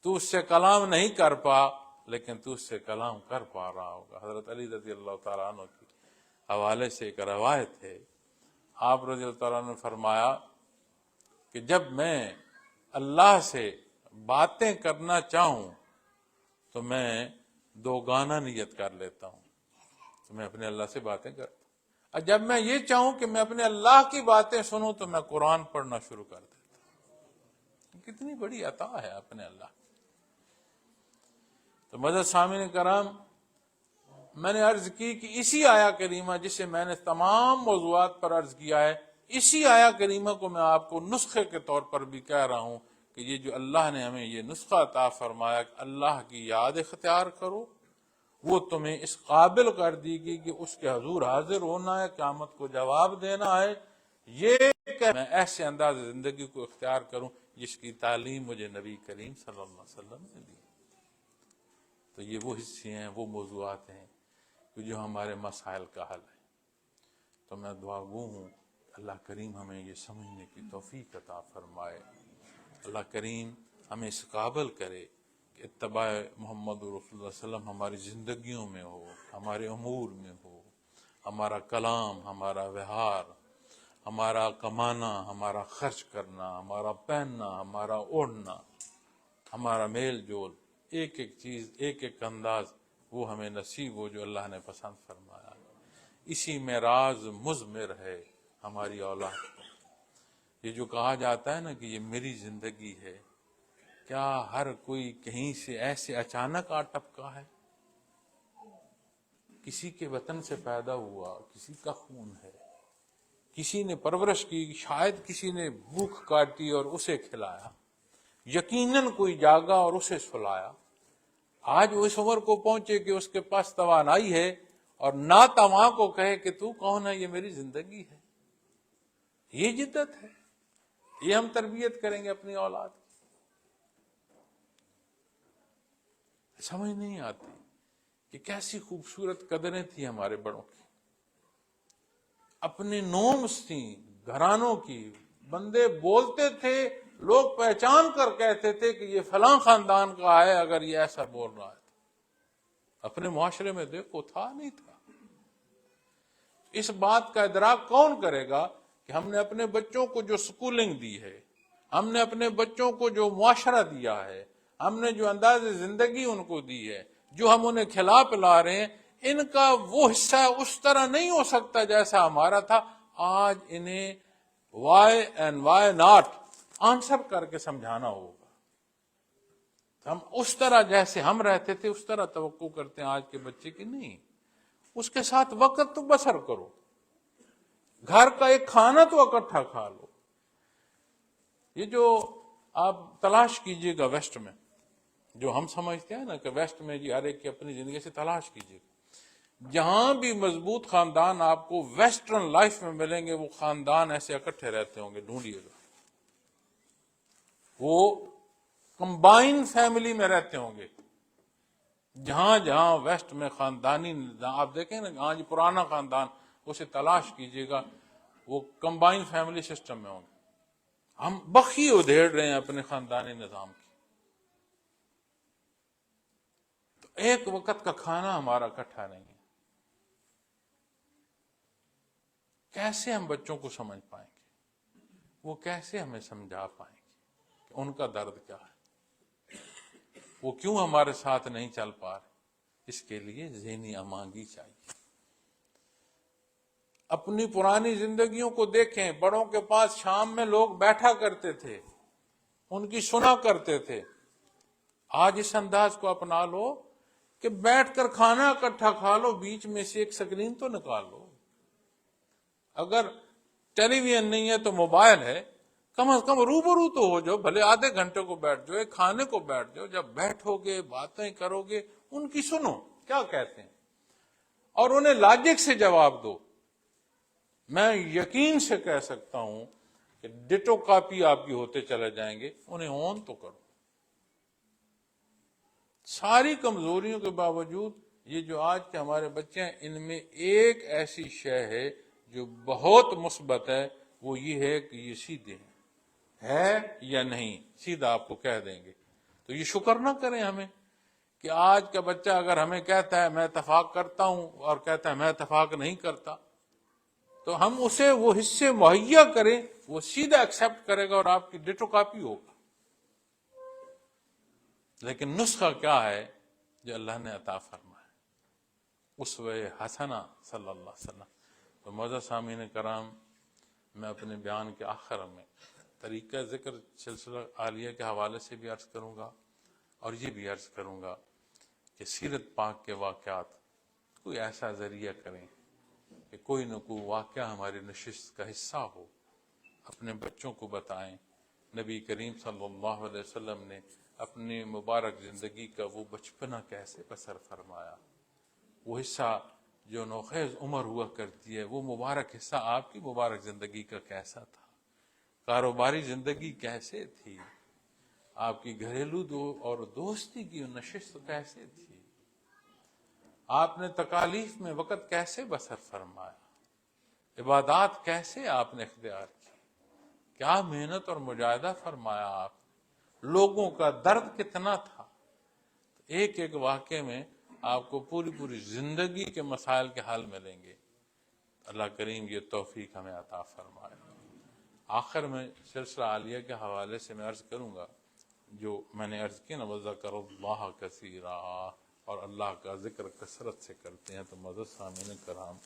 تو اس سے کلام نہیں کر پا لیکن تو اس سے کلام کر پا رہا ہوگا۔ حضرت علی رضی اللہ تعالیٰ عنہ کی حوالے سے ایک روایت ہے، آپ رضی اللہ تعالیٰ عنہ نے فرمایا کہ جب میں اللہ سے باتیں کرنا چاہوں تو میں دو گانا نیت کر لیتا ہوں، تو میں اپنے اللہ سے باتیں کرتا ہوں، اور جب میں یہ چاہوں کہ میں اپنے اللہ کی باتیں سنوں تو میں قرآن پڑھنا شروع کر دیتا ہوں۔ کتنی بڑی عطا ہے اپنے اللہ۔ تو معزز سامعین کرام، میں نے عرض کی کہ اسی آیہ کریمہ جسے میں نے تمام موضوعات پر عرض کیا ہے، اسی آیہ کریمہ کو میں آپ کو نسخے کے طور پر بھی کہہ رہا ہوں کہ یہ جو اللہ نے ہمیں یہ نسخہ عطا فرمایا کہ اللہ کی یاد اختیار کرو، وہ تمہیں اس قابل کر دی گی کہ اس کے حضور حاضر ہونا ہے، قیامت کو جواب دینا ہے، یہ کہ میں ایسے انداز زندگی کو اختیار کروں جس کی تعلیم مجھے نبی کریم صلی اللہ علیہ وسلم نے دی۔ تو یہ وہ حصے ہیں، وہ موضوعات ہیں کہ جو ہمارے مسائل کا حل ہے۔ تو میں دعا گو ہوں اللہ کریم ہمیں یہ سمجھنے کی توفیق عطا فرمائے، اللہ کریم ہمیں اس قابل کرے کہ اتباع محمد رسول اللہ صلی اللہ علیہ وسلم ہماری زندگیوں میں ہو، ہمارے امور میں ہو، ہمارا کلام، ہمارا وہار، ہمارا کمانا، ہمارا خرچ کرنا، ہمارا پہننا، ہمارا اوڑھنا، ہمارا میل جول، ایک ایک چیز، ایک ایک انداز وہ ہمیں نصیب ہو جو اللہ نے پسند فرمایا۔ اسی میں راز مضمر ہے ہماری اولاد کو۔ یہ جو کہا جاتا ہے نا کہ یہ میری زندگی ہے، کیا ہر کوئی کہیں سے ایسے اچانک آ ٹپکا ہے؟ کسی کے وطن سے پیدا ہوا، کسی کا خون ہے، کسی نے پرورش کی، شاید کسی نے بھوک کاٹی اور اسے کھلایا، یقیناً کوئی جاگا اور اسے سلایا۔ آج وہ اس عمر کو پہنچے کہ اس کے پاس توانائی ہے اور ناتواں کو کہے کہ تو کون ہے، یہ میری زندگی ہے۔ یہ جدت ہے، یہ ہم تربیت کریں گے اپنی اولاد کی۔ سمجھ نہیں آتی کہ کیسی خوبصورت قدریں تھیں ہمارے بڑوں کی، اپنے نومس تھیں، گھرانوں کی، بندے بولتے تھے، لوگ پہچان کر کہتے تھے کہ یہ فلاں خاندان کا ہے اگر یہ ایسا بول رہا ہے۔ اپنے معاشرے میں دیکھو، تھا نہیں تھا۔ اس بات کا ادراک کون کرے گا کہ ہم نے اپنے بچوں کو جو سکولنگ دی ہے، ہم نے اپنے بچوں کو جو معاشرہ دیا ہے، ہم نے جو انداز زندگی ان کو دی ہے، جو ہم انہیں کھلا پلا رہے ہیں، ان کا وہ حصہ اس طرح نہیں ہو سکتا جیسا ہمارا تھا۔ آج انہیں why and why not answer کر کے سمجھانا ہوگا۔ ہم اس طرح جیسے ہم رہتے تھے اس طرح توقع کرتے ہیں آج کے بچے کی نہیں۔ اس کے ساتھ وقت تو بسر کرو، گھر کا ایک کھانا تو اکٹھا کھا لو۔ یہ جو آپ تلاش کیجئے گا ویسٹ میں، جو ہم سمجھتے ہیں نا کہ ویسٹ میں جی ہر ایک کی اپنی زندگی سے تلاش کیجئے گا، جہاں بھی مضبوط خاندان آپ کو ویسٹرن لائف میں ملیں گے، وہ خاندان ایسے اکٹھے رہتے ہوں گے، ڈھونڈیے گا۔ وہ کمبائن فیملی میں رہتے ہوں گے۔ جہاں جہاں ویسٹ میں خاندانی نظام آپ دیکھیں نا، ہاں جی پرانا خاندان، اسے تلاش کیجئے گا، وہ کمبائن فیملی سسٹم میں ہوں گے۔ ہم بخی ادھیڑ رہے ہیں اپنے خاندانی نظام کی۔ تو ایک وقت کا کھانا ہمارا اکٹھا نہیں ہے۔ کیسے ہم بچوں کو سمجھ پائیں گے؟ وہ کیسے ہمیں سمجھا پائیں گے کہ ان کا درد کیا ہے؟ وہ کیوں ہمارے ساتھ نہیں چل پا رہے؟ اس کے لیے ذہنی امانگی چاہیے۔ اپنی پرانی زندگیوں کو دیکھیں، بڑوں کے پاس شام میں لوگ بیٹھا کرتے تھے، ان کی سنا کرتے تھے۔ آج اس انداز کو اپنا لو کہ بیٹھ کر کھانا اکٹھا کھا لو، بیچ میں سے ایک سکرین تو نکال لو۔ اگر ٹیلی ویژن نہیں ہے تو موبائل ہے، کم از کم روبرو تو ہو جاؤ، بھلے آدھے گھنٹے کو بیٹھ جاؤ، ایک کھانے کو بیٹھ جاؤ۔ جب بیٹھو گے، باتیں کرو گے، ان کی سنو کیا کہتے ہیں اور انہیں لاجک سے جواب دو۔ میں یقین سے کہہ سکتا ہوں کہ ڈٹو کاپی آپ کی ہوتے چلے جائیں گے، انہیں اون تو کرو۔ ساری کمزوریوں کے باوجود یہ جو آج کے ہمارے بچے ہیں، ان میں ایک ایسی شے ہے جو بہت مثبت ہے، وہ یہ ہے کہ یہ سیدھے ہیں، ہے یا نہیں سیدھا آپ کو کہہ دیں گے۔ تو یہ شکر نہ کریں ہمیں کہ آج کا بچہ اگر ہمیں کہتا ہے میں اتفاق کرتا ہوں اور کہتا ہے میں اتفاق نہیں کرتا، تو ہم اسے وہ حصے مہیا کریں، وہ سیدھا ایکسپٹ کرے گا اور آپ کی ڈٹو کاپی ہوگا۔ لیکن نسخہ کیا ہے جو اللہ نے عطا فرمایا؟ اسوہ حسنہ صلی اللہ علیہ وسلم۔ تو معزز سامعین کرام، میں اپنے بیان کے آخر میں طریقہ ذکر سلسلہ عالیہ کے حوالے سے بھی عرض کروں گا اور یہ بھی عرض کروں گا کہ سیرت پاک کے واقعات کوئی ایسا ذریعہ کریں کہ کوئی نہ کوئی واقعہ ہماری نشست کا حصہ ہو، اپنے بچوں کو بتائیں۔ نبی کریم صلی اللہ علیہ وسلم نے اپنی مبارک زندگی کا وہ بچپنا کیسے بسر فرمایا، وہ حصہ جو نوخیز عمر ہوا کرتی ہے، وہ مبارک حصہ آپ کی مبارک زندگی کا کیسا تھا، کاروباری زندگی کیسے تھی، آپ کی گھریلو اور دوستی کی نشست کیسے تھی، آپ نے تکالیف میں وقت کیسے بسر فرمایا، عبادات کیسے آپ نے اختیار کی، کیا محنت اور مجاہدہ فرمایا آپ، لوگوں کا درد کتنا تھا۔ ایک ایک واقعے میں آپ کو پوری زندگی کے مسائل کے حل ملیں گے۔ اللہ کریم یہ توفیق ہمیں عطا فرمائے۔ آخر میں سلسلہ عالیہ کے حوالے سے میں عرض کروں گا، جو میں نے عرض کیا نا وَذَكَرُ اللَّهَ كَثِيرًا، اور اللہ کا ذکر کثرت سے کرتے ہیں، تو معزز سامعین کرام،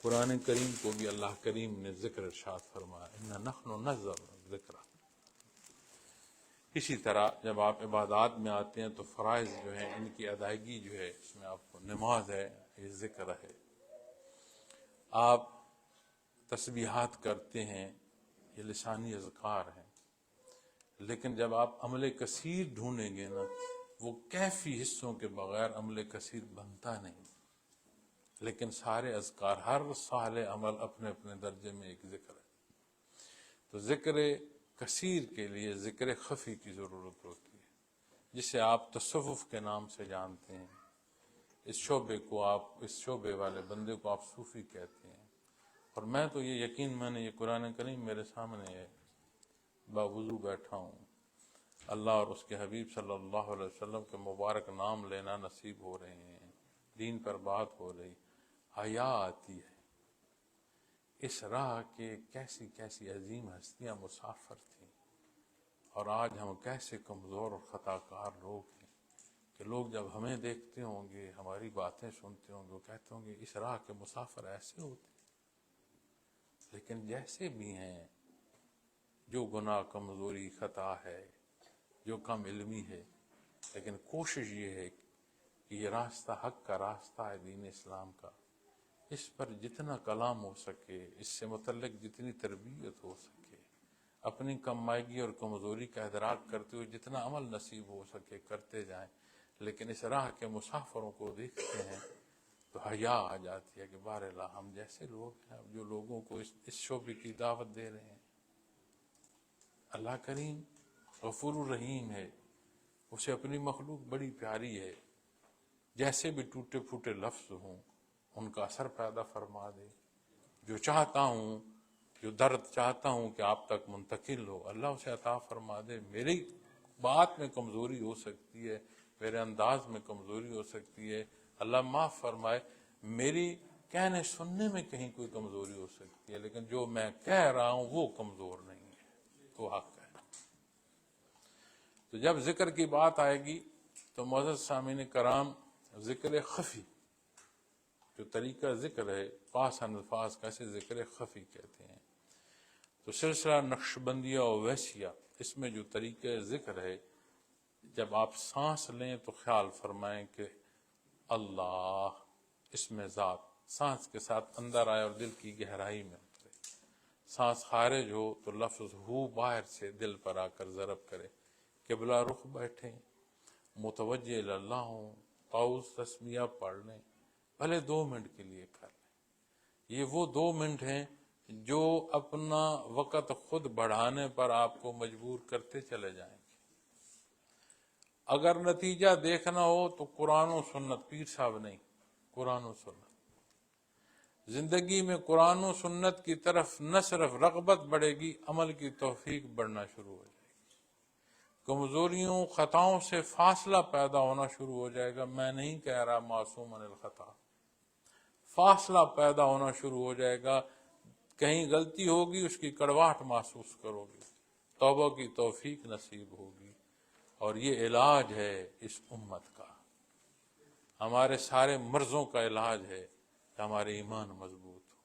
قرآن کریم کو بھی اللہ کریم نے ذکر ارشاد فرمایا، اِنَّا نَحْنُ نَزَّلْنَا الذِّكْرَ۔ اسی طرح جب آپ عبادات میں آتے ہیں تو فرائض جو ہیں ان کی ادائیگی جو ہے، اس میں آپ کو نماز ہے، یہ ذکر ہے، آپ تسبیحات کرتے ہیں، یہ لسانی اذکار ہیں، لیکن جب آپ عمل کثیر ڈھونڈیں گے نا، وہ کیفی حصوں کے بغیر عمل کثیر بنتا نہیں۔ لیکن سارے اذکار، ہر صالح عمل اپنے اپنے درجے میں ایک ذکر ہے۔ تو ذکر کثیر کے لیے ذکر خفی کی ضرورت ہوتی ہے، جسے آپ تصوف کے نام سے جانتے ہیں۔ اس شعبے والے بندے کو آپ صوفی کہتے ہیں۔ اور میں تو یہ یقین، میں نے یہ قرآن کریم میرے سامنے ہے، باوضو بیٹھا ہوں، اللہ اور اس کے حبیب صلی اللہ علیہ وسلم کے مبارک نام لینا نصیب ہو رہے ہیں، دین پر بات ہو رہی، حیا آتی ہے۔ اس راہ کے کیسی کیسی عظیم ہستیاں مسافر تھیں، اور آج ہم کیسے کمزور اور خطا کار لوگ ہیں کہ لوگ جب ہمیں دیکھتے ہوں گے، ہماری باتیں سنتے ہوں گے، وہ کہتے ہوں گے اس راہ کے مسافر ایسے ہوتے۔ لیکن جیسے بھی ہیں، جو گناہ، کمزوری، خطا ہے، جو کم علمی ہے، لیکن کوشش یہ ہے کہ یہ راستہ حق کا راستہ ہے، دین اسلام کا، اس پر جتنا کلام ہو سکے، اس سے متعلق جتنی تربیت ہو سکے، اپنی کم مائگی اور کمزوری کا ادراک کرتے ہوئے جتنا عمل نصیب ہو سکے کرتے جائیں۔ لیکن اس راہ کے مسافروں کو دیکھتے ہیں تو حیا آ جاتی ہے کہ بہرحال ہم جیسے لوگ ہیں جو لوگوں کو اس شعبے کی دعوت دے رہے ہیں۔ اللہ کریم غفور الرحیم ہے، اسے اپنی مخلوق بڑی پیاری ہے، جیسے بھی ٹوٹے پھوٹے لفظ ہوں ان کا اثر پیدا فرما دے۔ جو چاہتا ہوں، جو درد چاہتا ہوں کہ آپ تک منتقل ہو، اللہ اسے عطا فرما دے۔ میری بات میں کمزوری ہو سکتی ہے، میرے انداز میں کمزوری ہو سکتی ہے، اللہ معاف فرمائے۔ میری کہنے سننے میں کہیں کوئی کمزوری ہو سکتی ہے، لیکن جو میں کہہ رہا ہوں وہ کمزور نہیں ہے، وہ حق ہے۔ تو جب ذکر کی بات آئے گی تو معزز سامعین کرام، ذکر خفی جو طریقہ ذکر ہے، پاس الفاظ کا اسے ذکر خفی کہتے ہیں۔ تو سلسلہ نقشبندیہ و ویسیہ، اس میں جو طریقہ ذکر ہے، جب آپ سانس لیں تو خیال فرمائیں کہ اللہ، اس میں ذات سانس کے ساتھ اندر آئے اور دل کی گہرائی میں اترے۔ سانس خارج ہو تو لفظ ہو باہر سے دل پر آ کر ضرب کرے۔ قبلہ رخ بیٹھیں، متوجہ اللہ ہوں، پاؤز تسمیہ پڑھ لیں، بھلے 2 منٹ کے لیے کر لیں۔ یہ وہ 2 منٹ ہیں جو اپنا وقت خود بڑھانے پر آپ کو مجبور کرتے چلے جائیں گے۔ اگر نتیجہ دیکھنا ہو تو قرآن و سنت، پیر صاحب نہیں، قرآن و سنت۔ زندگی میں قرآن و سنت کی طرف نہ صرف رغبت بڑھے گی، عمل کی توفیق بڑھنا شروع ہو جائے گی۔ کمزوریوں، خطاؤں سے فاصلہ پیدا ہونا شروع ہو جائے گا۔ میں نہیں کہہ رہا معصوم عن الخطا، فاصلہ پیدا ہونا شروع ہو جائے گا۔ کہیں غلطی ہوگی، اس کی کڑواہٹ محسوس کرو گی، توبہ کی توفیق نصیب ہوگی۔ اور یہ علاج ہے اس امت کا، ہمارے سارے مرضوں کا علاج ہے کہ ہمارے ایمان مضبوط ہو۔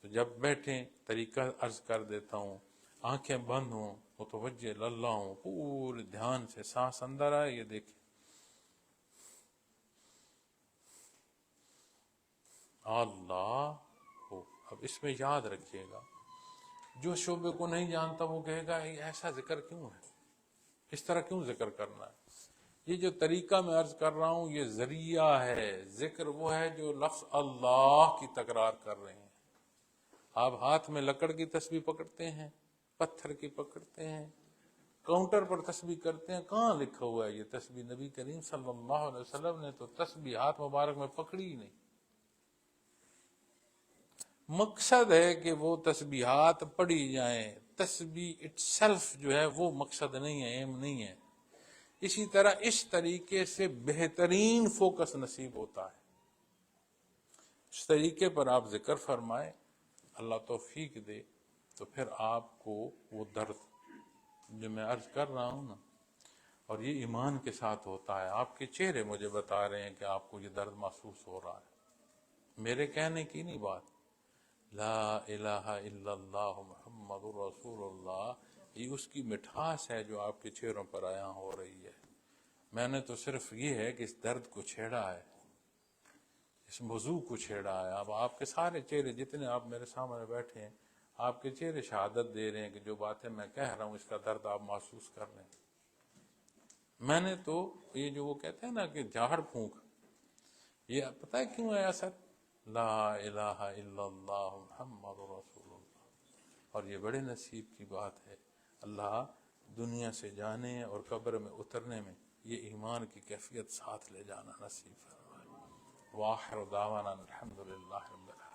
تو جب بیٹھیں، طریقہ عرض کر دیتا ہوں، آنکھیں بند ہوں، متوجہ اللہ ہوں، پورے دھیان سے سانس اندر آئے، یہ دیکھیں اللہ ہو۔ اب اس میں یاد رکھیے گا، جو شعبے کو نہیں جانتا وہ کہے گا یہ ایسا ذکر کیوں ہے، اس طرح کیوں ذکر کرنا ہے۔ یہ جو طریقہ میں عرض کر رہا ہوں، یہ ذریعہ ہے۔ ذکر وہ ہے جو لفظ اللہ کی تکرار کر رہے ہیں۔ آپ ہاتھ میں لکڑ کی تسبیح پکڑتے ہیں، پتھر کی پکڑتے ہیں، کاؤنٹر پر تسبیح کرتے ہیں، کہاں لکھا ہوا ہے یہ تسبیح؟ نبی کریم صلی اللہ علیہ وسلم نے تو تسبیح ہاتھ مبارک میں پکڑی ہی نہیں۔ مقصد ہے کہ وہ تسبیحات پڑھی جائیں، تسبیح اٹ سیلف جو ہے وہ مقصد نہیں ہے، ایم نہیں ہے۔ اسی طرح اس طریقے سے بہترین فوکس نصیب ہوتا ہے۔ اس طریقے پر آپ ذکر فرمائیں، اللہ توفیق دے، تو پھر آپ کو وہ درد جو میں عرض کر رہا ہوں نا، اور یہ ایمان کے ساتھ ہوتا ہے۔ آپ کے چہرے مجھے بتا رہے ہیں کہ آپ کو یہ درد محسوس ہو رہا ہے، میرے کہنے کی نہیں بات۔ لا الہ الا اللہ محمد رسول اللہ، یہ اس کی مٹھاس ہے جو آپ کے چہروں پر عیاں ہو رہی ہے۔ میں نے تو صرف یہ ہے کہ اس درد کو چھیڑا ہے، اس موضوع کو چھیڑا ہے۔ اب آپ کے سارے چہرے، جتنے آپ میرے سامنے بیٹھے ہیں، آپ کے چہرے شہادت دے رہے ہیں کہ جو باتیں میں کہہ رہا ہوں اس کا درد آپ محسوس کر رہے ہیں۔ میں نے تو یہ جو وہ کہتے ہیں نا کہ جھاڑ پھونک، یہ پتہ ہے کیوں ہے اثر؟ لا الہ الا اللہ محمد رسول اللہ۔ اور یہ بڑے نصیب کی بات ہے، اللہ دنیا سے جانے اور قبر میں اترنے میں یہ ایمان کی کیفیت ساتھ لے جانا نصیب فرمائے۔ وآخر دعوانا الحمدللہ رب العالمین۔